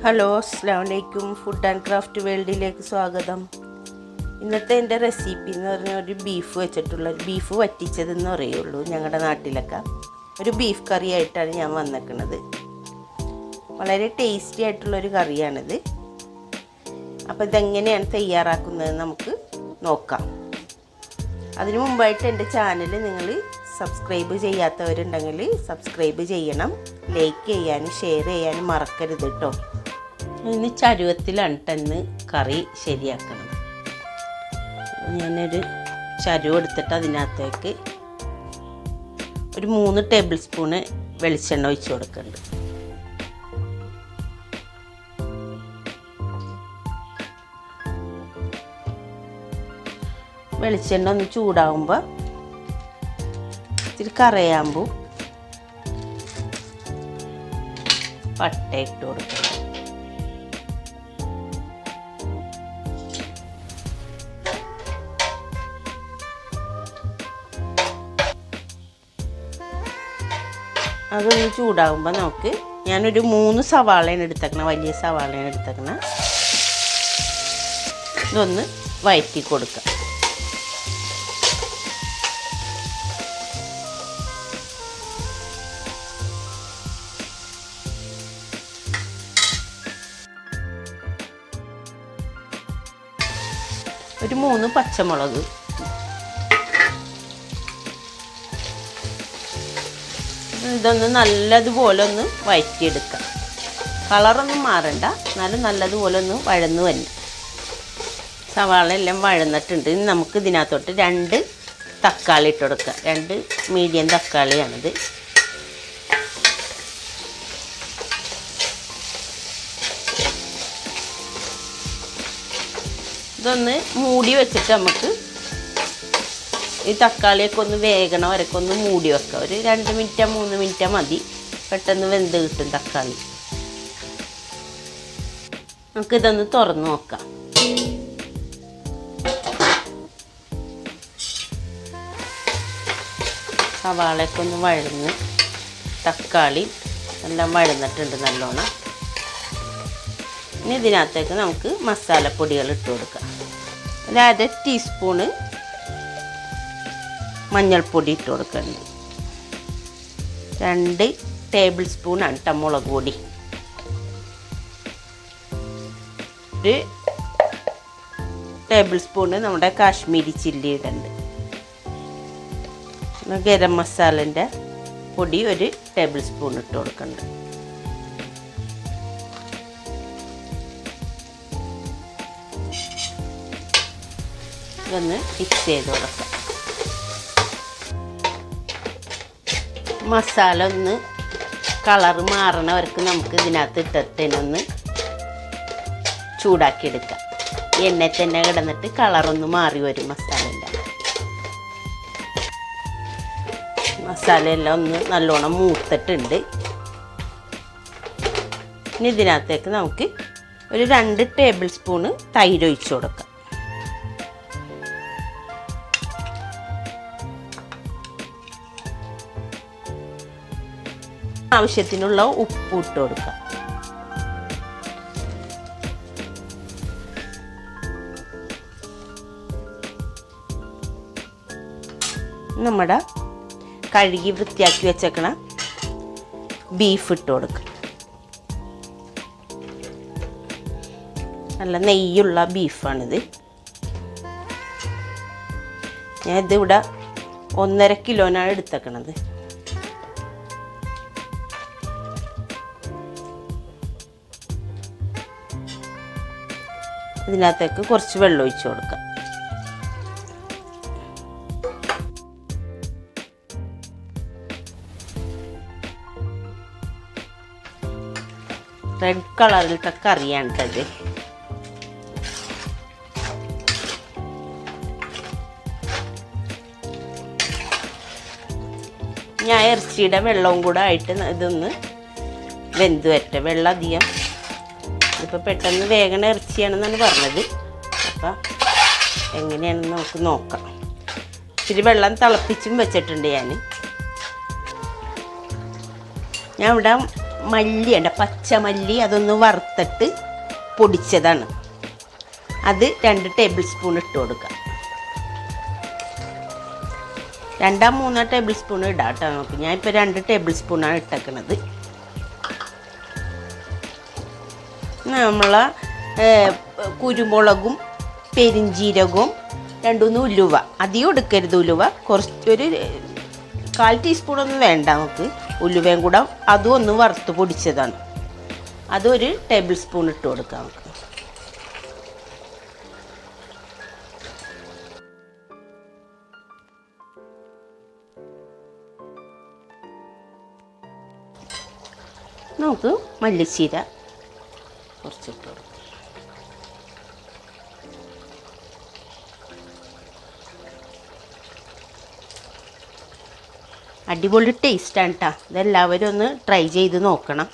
Hello, അസ്സലാമു അലൈക്കും. Food and craft വേൾഡിലേക്ക് സ്വാഗതം. ഇന്നത്തെ എൻ്റെ റെസിപ്പി എന്ന് പറഞ്ഞാൽ ഒരു ബീഫ് വെച്ചിട്ടുള്ള ബീഫ് വറ്റിച്ചതെന്ന് പറയുള്ളൂ. ഞങ്ങളുടെ നാട്ടിലൊക്കെ ഒരു ബീഫ് കറി ആയിട്ടാണ് ഞാൻ വന്നിരിക്കുന്നത്. വളരെ ടേസ്റ്റി ആയിട്ടുള്ളൊരു കറിയാണിത്. അപ്പോൾ ഇതെങ്ങനെയാണ് തയ്യാറാക്കുന്നത് നമുക്ക് നോക്കാം. അതിനു മുമ്പായിട്ട് എൻ്റെ ചാനൽ നിങ്ങൾ സബ്സ്ക്രൈബ് ചെയ്യാത്തവരുണ്ടെങ്കിൽ സബ്സ്ക്രൈബ് ചെയ്യണം. ലൈക്ക് ചെയ്യാനും ഷെയർ ചെയ്യാനും മറക്കരുത് കേട്ടോ. ഇന്ന് ചരുവത്തിലാണ് തന്നെ കറി ശരിയാക്കണം. ഞാനൊരു ചരുവം എടുത്തിട്ട് അതിനകത്തേക്ക് ഒരു 3 ടേബിൾ സ്പൂണ് വെളിച്ചെണ്ണ ഒഴിച്ച് കൊടുക്കുന്നുണ്ട്. വെളിച്ചെണ്ണ ഒന്ന് ചൂടാകുമ്പോൾ ഇത്തിരി കറിയാമ്പൂ പട്ട ഇട്ട് കൊടുക്കണം. അതൊന്ന് ചൂടാകുമ്പോൾ നമുക്ക് ഞാനൊരു 3 സവാളയാണ് എടുത്തേക്കണം, വലിയ സവാളയാണ് എടുത്തേക്കണം. ഇതൊന്ന് വഴറ്റി കൊടുക്കാം. ഒരു 3 പച്ചമുളക്, ഇതൊന്ന് നല്ലതുപോലെ ഒന്ന് വഴറ്റിയെടുക്കാം. കളറൊന്നും മാറണ്ട, എന്നാലും നല്ലതുപോലെ ഒന്ന് വഴന്ന് വരണം. സവാള എല്ലാം വഴന്നിട്ടുണ്ട്. ഇനി നമുക്ക് ഇതിനകത്തോട്ട് 2 തക്കാളി ഇട്ട് കൊടുക്കാം. 2 മീഡിയം തക്കാളിയാണിത്. ഇതൊന്ന് മൂടി വെച്ചിട്ട് നമുക്ക് ഈ തക്കാളിയൊക്കെ ഒന്ന് വേഗണ വരയ്ക്ക് ഒന്ന് മൂടി വെക്കാം. ഒരു 2 മിനിറ്റോ 3 മിനിറ്റോ മതി, പെട്ടെന്ന് വെന്ത് കിട്ടും തക്കാളി. നമുക്കിതൊന്ന് തുറന്ന് നോക്കാം. സവാളയൊക്കെ ഒന്ന് വഴന്ന് തക്കാളി എല്ലാം വഴന്നിട്ടുണ്ട് നല്ലോണം. ഇനി ഇതിനകത്തേക്ക് നമുക്ക് മസാലപ്പൊടികൾ ഇട്ട് കൊടുക്കാം. ഒരു 1/2 ടീസ്പൂണ് മഞ്ഞൾപ്പൊടി ഇട്ട് കൊടുക്കുന്നുണ്ട്. 2 ടേബിൾ സ്പൂണാണ് കേട്ടോ മുളക് പൊടി. 1 ടേബിൾ സ്പൂണ് നമ്മുടെ കാശ്മീരി ചില്ലി ഇടുന്നുണ്ട്. ഗരം മസാലൻ്റെ പൊടി 1 ടേബിൾ സ്പൂൺ ഇട്ട് കൊടുക്കുന്നുണ്ട്. ഇതൊന്ന് മിക്സ് ചെയ്ത് കൊടുക്കാം. മസാല ഒന്ന് കളറ് മാറണവർക്ക് നമുക്ക് ഇതിനകത്ത് ഇട്ടിട്ടൊന്ന് ചൂടാക്കിയെടുക്കാം. എണ്ണ തന്നെ കിടന്നിട്ട് കളറൊന്ന് മാറി വരും മസാലൻ്റെ. മസാലയെല്ലാം ഒന്ന് നല്ലോണം മൂത്തിട്ടുണ്ട്. ഇനി ഇതിനകത്തേക്ക് നമുക്ക് ഒരു 2 ടേബിൾ സ്പൂണ് തൈര് ഒഴിച്ച് കൊടുക്കാം. ആവശ്യത്തിനുള്ള ഉപ്പ് ഇട്ട് കൊടുക്കാം. നമ്മുടെ കഴുകി വൃത്തിയാക്കി വെച്ചേക്കണ ബീഫ് ഇട്ട് കൊടുക്കാം. നല്ല നെയ്യുള്ള ബീഫാണിത്. ഞാൻ ഇതിവിടെ 1.5 കിലോനാണ് എടുത്തേക്കണത്. ഇതിനകത്തേക്ക് കുറച്ച് വെള്ളം ഒഴിച്ച് കൊടുക്കാം. റെഡ് കളറിലത്തെ കറിയാണ് കേട്ടത്. ഞാൻ ഇറച്ചിയുടെ വെള്ളവും കൂടെ ആയിട്ട് ഇതൊന്ന് വെന്ത് വരട്ടെ. വെള്ളം അധികം ഇപ്പോൾ പെട്ടെന്ന് വേഗം ഇറച്ചിയാണെന്നാണ് പറഞ്ഞത്. അപ്പം എങ്ങനെയാണെന്ന് നമുക്ക് നോക്കാം. ഇച്ചിരി വെള്ളം തിളപ്പിച്ചും വെച്ചിട്ടുണ്ട്. ഞാൻ ഇവിടെ മല്ലിയുണ്ട്, പച്ചമല്ലി, അതൊന്ന് വറുത്തിട്ട് പൊടിച്ചതാണ്. അത് 2 ടേബിൾ സ്പൂൺ ഇട്ട് കൊടുക്കാം. 2-3 ടേബിൾ സ്പൂൺ ഇടാം കേട്ടോ നമുക്ക്. ഞാനിപ്പോൾ 2 ടേബിൾ സ്പൂണാണ് ഇട്ടേക്കണത്. നമ്മൾ കുരുമുളകും പെരിഞ്ചീരകവും 2-3 ഉലുവ, അധികം എടുക്കരുത് ഉലുവ, കുറച്ചൊരു 1/4 ടീസ്പൂണൊന്നും വേണ്ട നമുക്ക്. ഉലുവയും കൂടെ അതും ഒന്ന് വറുത്ത് പൊടിച്ചതാണ്. അതൊരു ടേബിൾ സ്പൂൺ ഇട്ട് കൊടുക്കാം നമുക്ക്. നമുക്ക് മല്ലിച്ചീര കുറച്ചിട്ട് കൊടുക്കാം. അടിപൊളി ടേസ്റ്റാണ് കേട്ടോ. ഇതെല്ലാവരും ഒന്ന് ട്രൈ ചെയ്ത് നോക്കണം.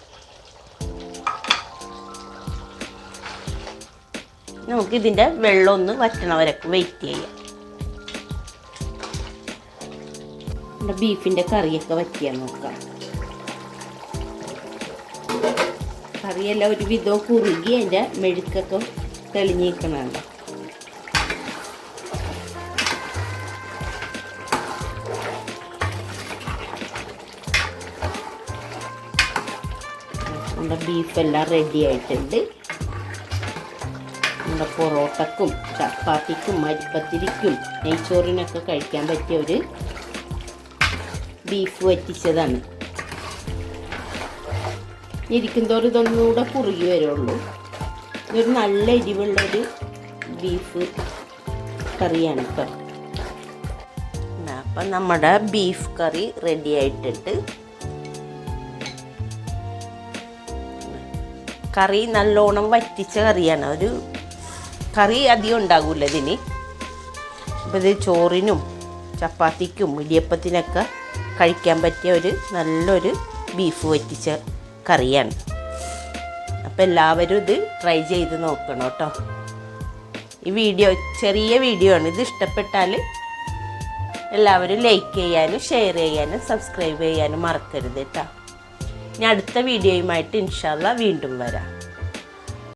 നമുക്കിതിൻ്റെ വെള്ളം ഒന്ന് വറ്റണ വരക്ക് വെയിറ്റ് ചെയ്യാം. നമ്മുടെ ബീഫിൻ്റെ കറിയൊക്കെ വറ്റിയാൽ നോക്കാം. കറിയെല്ലാം ഒരു വിധം കുറുകി അതിൻ്റെ മെഴുക്കൊക്കെ തെളിഞ്ഞിരിക്കണുണ്ട്. നമ്മുടെ ബീഫെല്ലാം റെഡി ആയിട്ടുണ്ട്. നമ്മുടെ പൊറോട്ടക്കും ചപ്പാത്തിക്കും അരിപ്പത്തിരിക്കും നെയ്ച്ചോറിനൊക്കെ കഴിക്കാൻ പറ്റിയ ഒരു ബീഫ് വറ്റിച്ചതാണ്. ഇരിക്കുന്തോറും ഇതൊന്നുകൂടെ കുറുകി വരുള്ളൂ. ഇതൊരു നല്ല എരിവുള്ളൊരു ബീഫ് കറിയാണ് കേട്ടോ. അപ്പം നമ്മുടെ ബീഫ് കറി റെഡി ആയിട്ടിട്ട്, കറി നല്ലോണം വറ്റിച്ച കറിയാണ്. ഒരു കറി അധികം ഉണ്ടാകില്ല ഇതിന്. അപ്പോൾ ഇത് ചോറിനും ചപ്പാത്തിക്കും ഇടിയപ്പത്തിനൊക്കെ കഴിക്കാൻ പറ്റിയ ഒരു നല്ലൊരു ബീഫ് വറ്റിച്ച കറിയാണ്. അപ്പോൾ എല്ലാവരും ഇത് ട്രൈ ചെയ്ത് നോക്കണം കേട്ടോ. ഈ വീഡിയോ ചെറിയ വീഡിയോ ആണ്. ഇത് ഇഷ്ടപ്പെട്ടാൽ എല്ലാവരും ലൈക്ക് ചെയ്യാനും ഷെയർ ചെയ്യാനും സബ്സ്ക്രൈബ് ചെയ്യാനും മറക്കരുത് കേട്ടോ. ഇനി അടുത്ത വീഡിയോയുമായിട്ട് ഇൻഷാ അല്ലാഹ് വീണ്ടും വരാം.